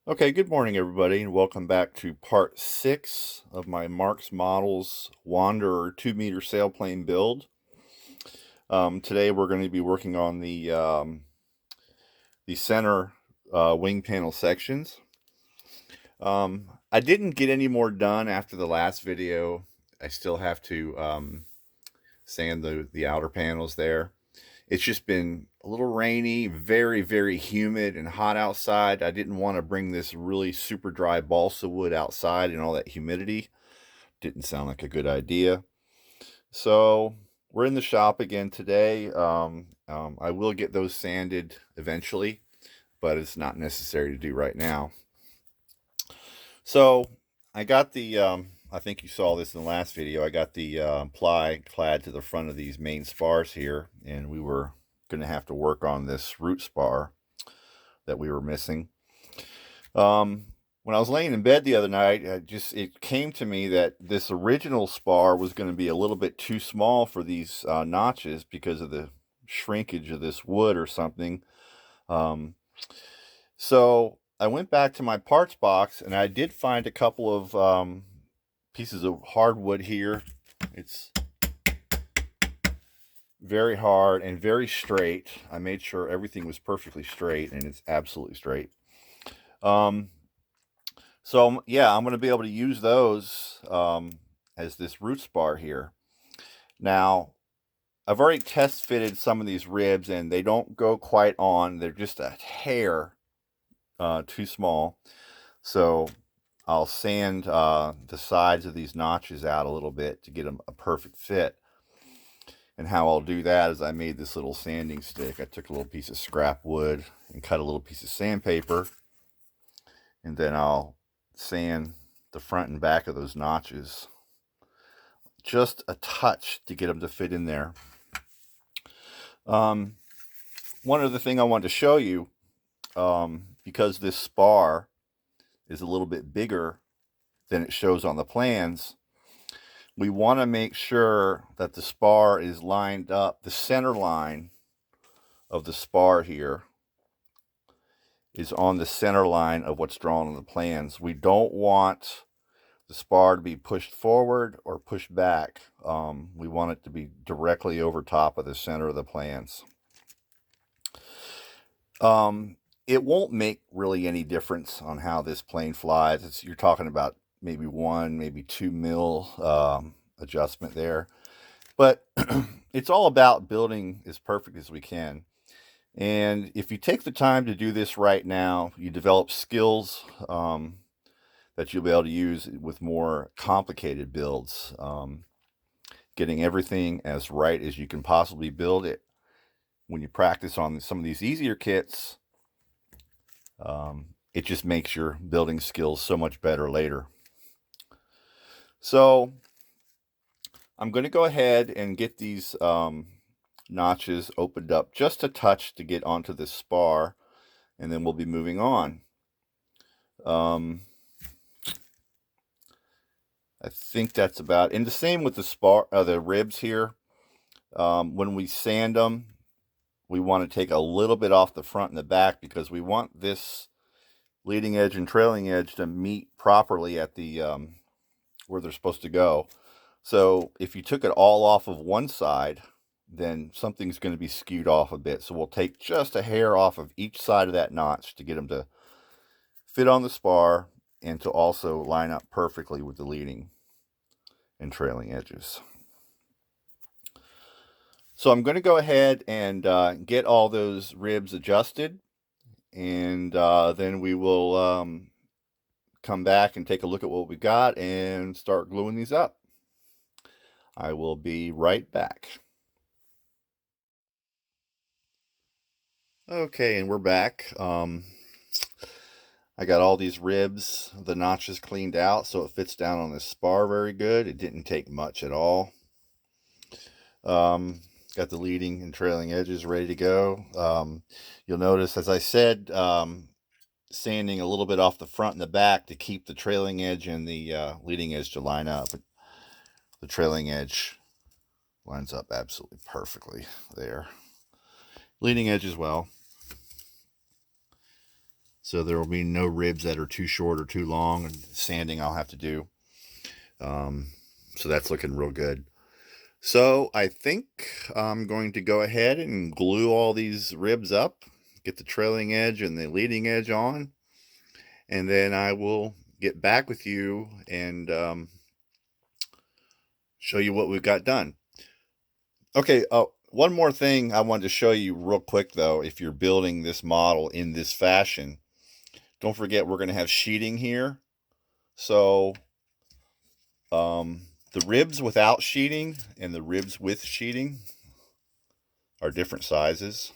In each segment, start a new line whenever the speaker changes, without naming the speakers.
Okay, good morning, everybody, and welcome back to part 6 of my Marks Models Wanderer 2-meter sailplane build. Today we're going to be working on the center wing panel sections. I didn't get any more done after the last video. I still have to sand the outer panels there. It's just been a little rainy, very, very humid and hot outside. I didn't want to bring this really super dry balsa wood outside and all that humidity. Didn't sound like a good idea. So we're in the shop again today. I will get those sanded eventually, but it's not necessary to do right now. So I got I think you saw this in the last video. I got the ply clad to the front of these main spars here, and we were going to have to work on this root spar that we were missing. When I was laying in bed the other night, it came to me that this original spar was going to be a little bit too small for these notches because of the shrinkage of this wood or something. So I went back to my parts box and I did find a couple of pieces of hardwood here. It's very hard and very straight. I made sure everything was perfectly straight, and it's absolutely straight. So yeah, I'm going to be able to use those as this root spar here. Now, I've already test fitted some of these ribs and they don't go quite on. They're just a hair too small. So I'll sand the sides of these notches out a little bit to get them a perfect fit. And how I'll do that is I made this little sanding stick. I took a little piece of scrap wood and cut a little piece of sandpaper. And then I'll sand the front and back of those notches just a touch to get them to fit in there. One other thing I wanted to show you, because this spar is a little bit bigger than it shows on the plans, we want to make sure that the spar is lined up. The center line of the spar here is on the center line of what's drawn on the plans. We don't want the spar to be pushed forward or pushed back. We want it to be directly over top of the center of the plans. It won't make really any difference on how this plane flies. You're talking about maybe 1, maybe 2 mil adjustment there. But it's all about building as perfect as we can. And if you take the time to do this right now, you develop skills that you'll be able to use with more complicated builds. Getting everything as right as you can possibly build it. When you practice on some of these easier kits, it just makes your building skills so much better later. So I'm going to go ahead and get these notches opened up just a touch to get onto this spar, and then we'll be moving on. I think that's about, and the same with the spar, the ribs here. When we sand them, we want to take a little bit off the front and the back because we want this leading edge and trailing edge to meet properly at the where they're supposed to go. So if you took it all off of one side, then something's going to be skewed off a bit. So we'll take just a hair off of each side of that notch to get them to fit on the spar and to also line up perfectly with the leading and trailing edges. So I'm going to go ahead and get all those ribs adjusted, and then we will come back and take a look at what we got and start gluing these up. I will be right back. Okay, and we're back. I got all these ribs, the notches cleaned out so it fits down on this spar very good. It didn't take much at all. Got the leading and trailing edges ready to go. You'll notice, as I said, sanding a little bit off the front and the back to keep the trailing edge and the leading edge to line up. The trailing edge lines up absolutely perfectly there. Leading edge as well. so there will be no ribs that are too short or too long, and sanding I'll have to do. So that's looking real good. So I think I'm going to go ahead and glue all these ribs up, get the trailing edge and the leading edge on, and then I will get back with you and show you what we've got done. Okay, one more thing I wanted to show you real quick though, if you're building this model in this fashion, don't forget we're going to have sheeting here. So the ribs without sheeting and the ribs with sheeting are different sizes.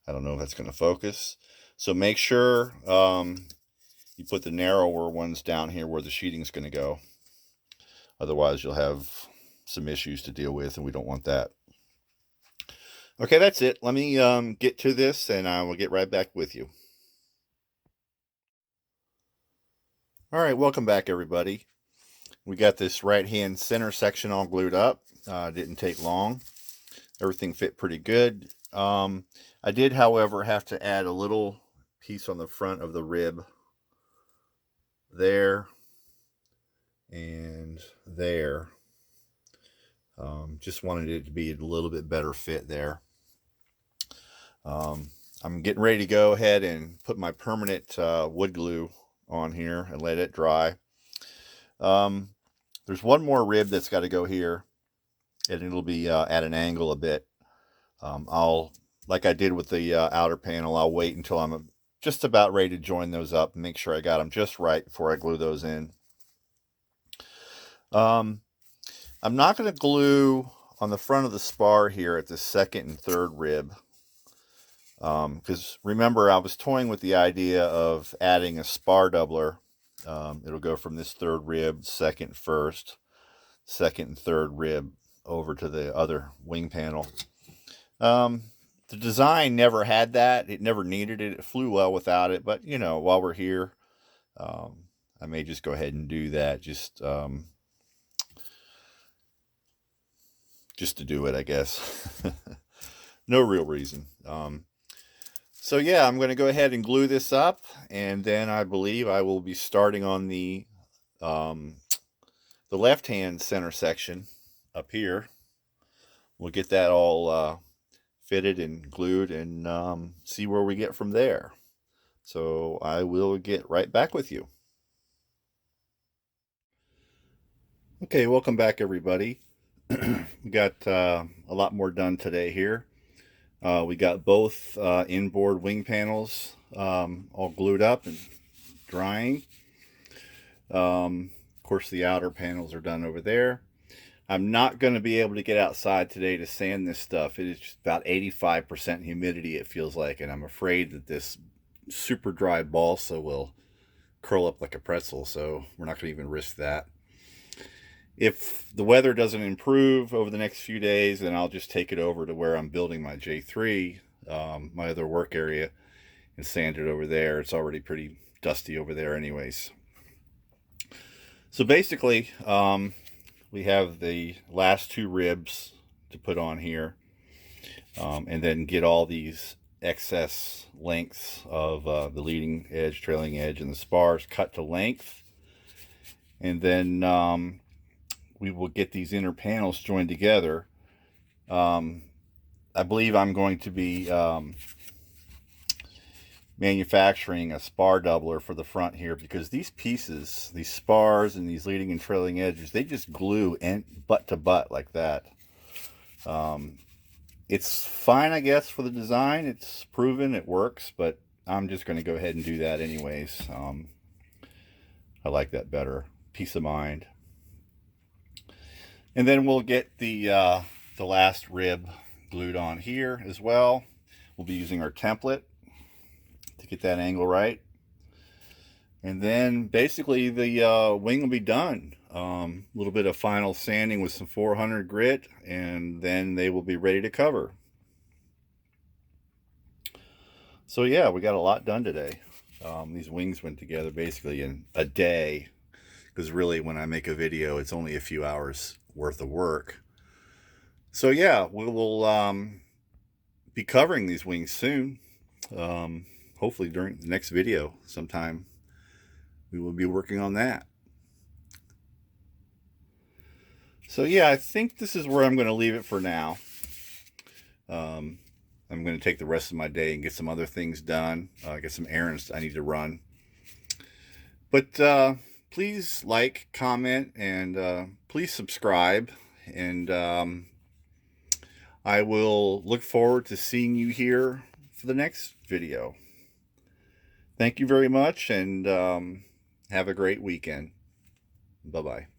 I don't know if that's going to focus. So make sure you put the narrower ones down here where the sheeting is going to go. Otherwise, you'll have some issues to deal with, and we don't want that. Okay, that's it. Let me get to this, and I will get right back with you. All right, welcome back, everybody. We got this right-hand center section all glued up. Didn't take long. Everything fit pretty good. I did, however, have to add a little piece on the front of the rib there and there. Just wanted it to be a little bit better fit there. I'm getting ready to go ahead and put my permanent wood glue on here and let it dry. There's one more rib that's got to go here, and it'll be at an angle a bit. Like I did with the outer panel, I'll wait until I'm just about ready to join those up and make sure I got them just right before I glue those in. I'm not going to glue on the front of the spar here at the second and third rib, because remember I was toying with the idea of adding a spar doubler. It'll go from this third rib, second, first, second and third rib over to the other wing panel. The design never had that. It never needed it. It flew well without it. But, you know, while we're here, I may just go ahead and do that. Just to do it, I guess. No real reason. So, yeah, I'm going to go ahead and glue this up. And then I believe I will be starting on the left-hand center section up here. We'll get that all fitted and glued and see where we get from there. So I will get right back with you. Okay, welcome back, everybody. We got a lot more done today here. We got both inboard wing panels all glued up and drying. Of course, the outer panels are done over there. I'm not going to be able to get outside today to sand this stuff. It is just about 85% humidity, it feels like, and I'm afraid that this super dry balsa will curl up like a pretzel, so we're not going to even risk that. If the weather doesn't improve over the next few days, then I'll just take it over to where I'm building my J3, my other work area, and sand it over there. It's already pretty dusty over there anyways. So basically, we have the last two ribs to put on here, and then get all these excess lengths of the leading edge, trailing edge, and the spars cut to length. And then we will get these inner panels joined together. I believe I'm going to be manufacturing a spar doubler for the front here, because these pieces, these spars and these leading and trailing edges, they just glue butt to butt like that. It's fine, I guess, for the design. It's proven it works, but I'm just going to go ahead and do that anyways. I like that better. Peace of mind. And then we'll get the last rib glued on here as well. We'll be using our template to get that angle right. And then basically the wing will be done. A little bit of final sanding with some 400 grit, and then they will be ready to cover. So yeah, we got a lot done today. These wings went together basically in a day, because really when I make a video, it's only a few hours worth of work. So yeah, we will be covering these wings soon. hopefully during the next video sometime we will be working on that. So yeah, I think this is where I'm going to leave it for now. I'm going to take the rest of my day and get some other things done, get some errands I need to run. But please like, comment, and please subscribe. And I will look forward to seeing you here for the next video. Thank you very much, and have a great weekend. Bye-bye.